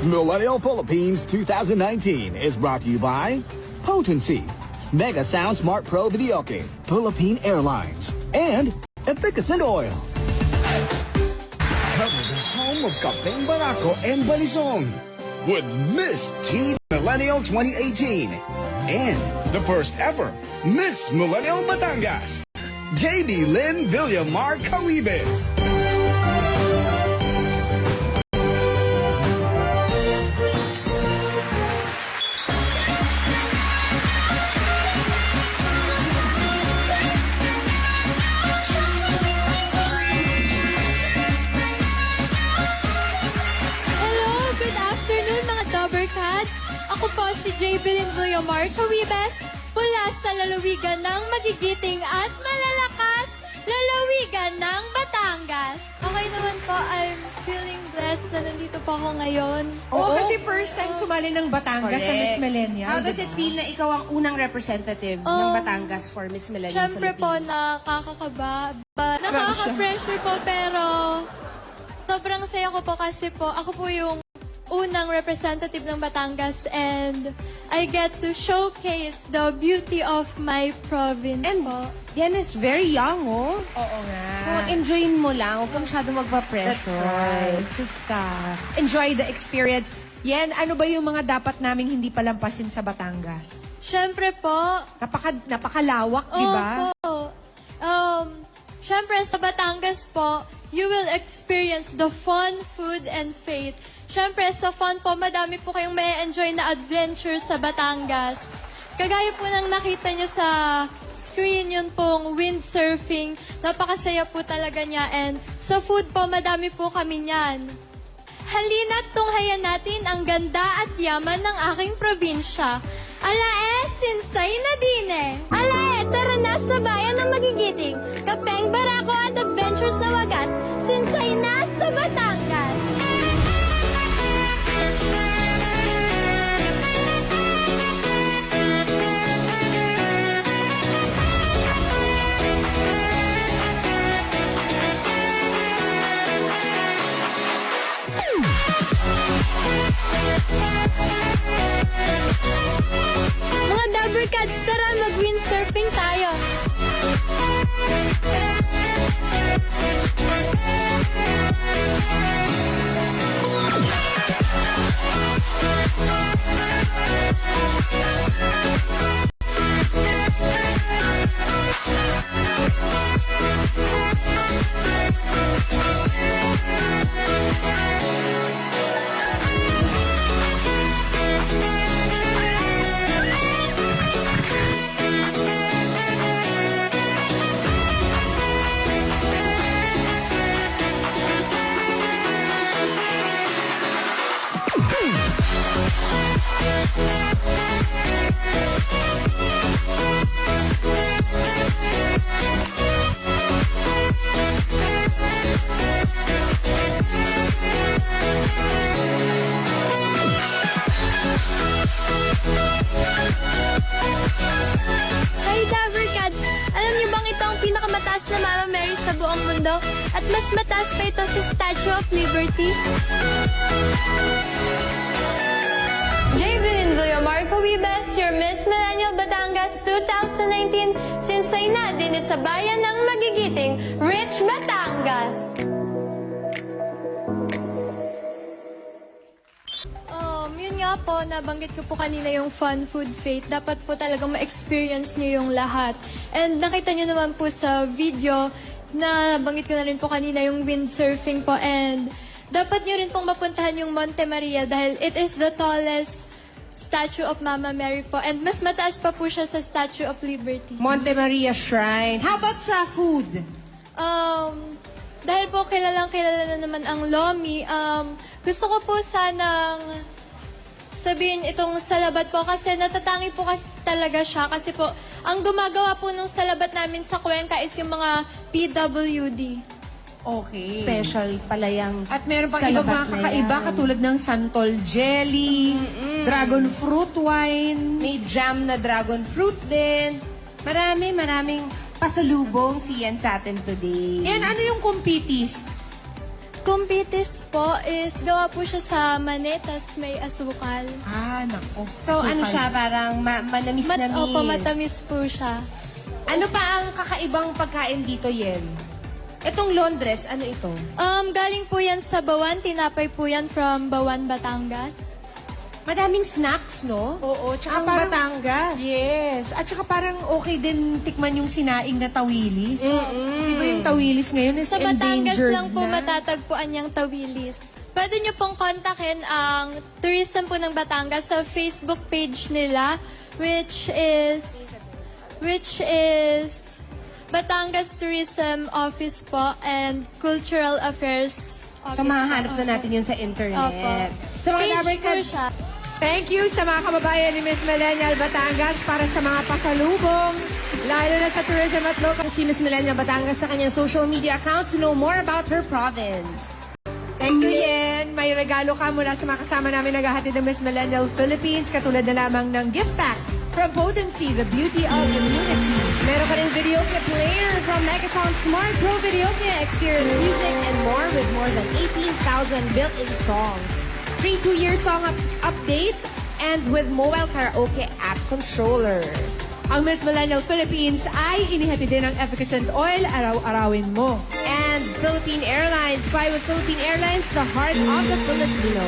Millennial Philippines 2019 is brought to you by Potency, Mega Sound Smart Pro Videoke, Philippine Airlines, and Efficacent Oil. Cover the home of Kapeng Barako and Balisong with Miss Teen Millennial 2018 and the first ever Miss Millennial Batangas, JB Lynn Villamar Cawibes. Ako po si J. Bilin Villamar Cawibes mula sa lalawigan ng magigiting at malalakas, lalawigan ng Batangas. Okay naman po, I'm feeling blessed na nandito po ako ngayon. Oo, kasi first time sumali ng Batangas sa Miss Millennial. How does it feel na ikaw ang unang representative ng Batangas for Miss Millennial Siyempre po, Philippines? nakakakaba. Nakaka-pressure po, pero sobrang saya ko po kasi po, ako po yung unang representative ng Batangas and I get to showcase the beauty of my province And po. yan is very young, oh. Oo nga. So, enjoyin mo lang. Huwag ka masyado That's magpa-pressure. right. Just enjoy the experience. Yan, ano ba yung mga dapat naming hindi palampasin sa Batangas? Siyempre po, Napakalawak, di ba? opo. Siyempre sa Batangas po, you will experience the fun, food, and faith. Siyempre sa fun po, madami po kayong may enjoy na adventure sa Batangas. Kagaya po ng nakita nyo sa screen, yun pong windsurfing. Napakasaya po talaga niya. And sa food po, madami po kami niyan. Halina't tunghayan natin ang ganda at yaman ng aking probinsya. Sinsay na dine. Tara na sa bayan ng magigiting. Kapeng Barako at adventures na wagas. Sinsay na sa Batangas. Mga Dabbercats, tara mag-windsurfing tayo. Hi Dabbercats! Alam niyo bang ito ang pinakamataas na Mama Mary sa buong mundo? At mas mataas pa ito sa Statue of Liberty? Javelin Villamar Cawibes, your Miss Millennial Batangas 2019, sinsay na din sa bayan ng magigiting Rich Batangas. Yun nga po, nabanggit ko po kanina yung fun, food, faith. Dapat po talagang ma-experience nyo yung lahat. And nakita nyo naman po sa video na nabanggit ko na rin po kanina yung windsurfing po. And dapat nyo rin pong mapuntahan yung Monte Maria dahil it is the tallest statue of Mama Mary po. And mas mataas pa po siya sa Statue of Liberty. Monte Maria Shrine. How about sa food? Dahil po kilalang kilala na naman ang Lomi, gusto ko po sanang sabihin itong salabat po kasi natatangi po kasi talaga siya kasi po ang gumagawa po nung salabat namin sa Cuenca is yung mga PWD. Okay. Special pala yung At meron pang iba mga salabat na kakaiba yan. katulad ng santol jelly, dragon fruit wine. May jam na dragon fruit din. Maraming pasalubong si Yan sa atin today. And ano yung kumpitis? Kumpitis po is gawa po siya sa mani, tas may asukal. Ah, nako. So, ano siya, parang manamis-namis. Opo, matamis po siya. Ano pa ang kakaibang pagkain dito, Yen? Itong Londres, ano ito? Galing po yan sa Bawan. Tinapay po yan from Bawan, Batangas. Madaming snacks, no? Oo, tsaka Ang parang... Batangas. Yes. At saka parang okay din tikman yung sinaing na tawilis. Di ba yung tawilis ngayon is Sa Batangas endangered lang po na? matatagpuan yung tawilis. Pwede nyo pong kontakin ang tourism po ng Batangas sa Facebook page nila, which is Batangas Tourism Office po and Cultural Affairs Office. So, mahahanap po. na natin yun sa internet. Opo. Sa mga Page Dabber po Cats, siya. Thank you sa mga kababayan ni Miss Millennial Batangas para sa mga pasalubong, lalo na sa tourism at local. si Miss Millennial Batangas sa kanyang social media account to know more about her province. Thank you, Yen. May regalo ka mula sa mga kasama namin naghahatid ng Miss Millennial Philippines, katulad na lamang ng gift pack from Potency, the beauty of immunity. Meron ka rin video clip player from Megasound Smart Pro Video Clip. Experience music and more with more than 18,000 built-in songs. Free 2-year song update and with mobile karaoke app controller. Ang Miss Millennial Philippines ay inihatid din ng Efficacent Oil, araw-arawin mo. And Philippine Airlines. Fly with Philippine Airlines, the heart of the Filipino.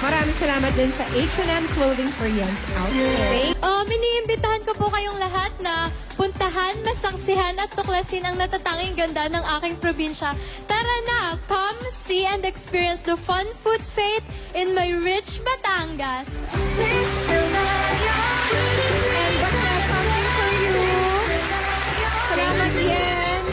Maraming salamat din sa H&M Clothing for Yen's outfit. Iniimbitahan ko po kayong lahat na puntahan, masaksihan at tuklasin ang natatanging ganda ng aking probinsya. Tara na! Come, see, and experience the fun food fete in my rich Batangas. And basta something for you. Salamat, Yen.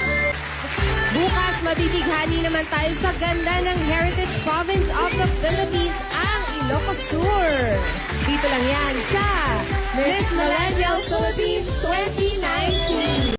Bukas, mabibighani naman tayo sa ganda ng Heritage Province of the Philippines, ang Ilocos Sur. Dito lang yan sa Miss Millennial Philippines 2019.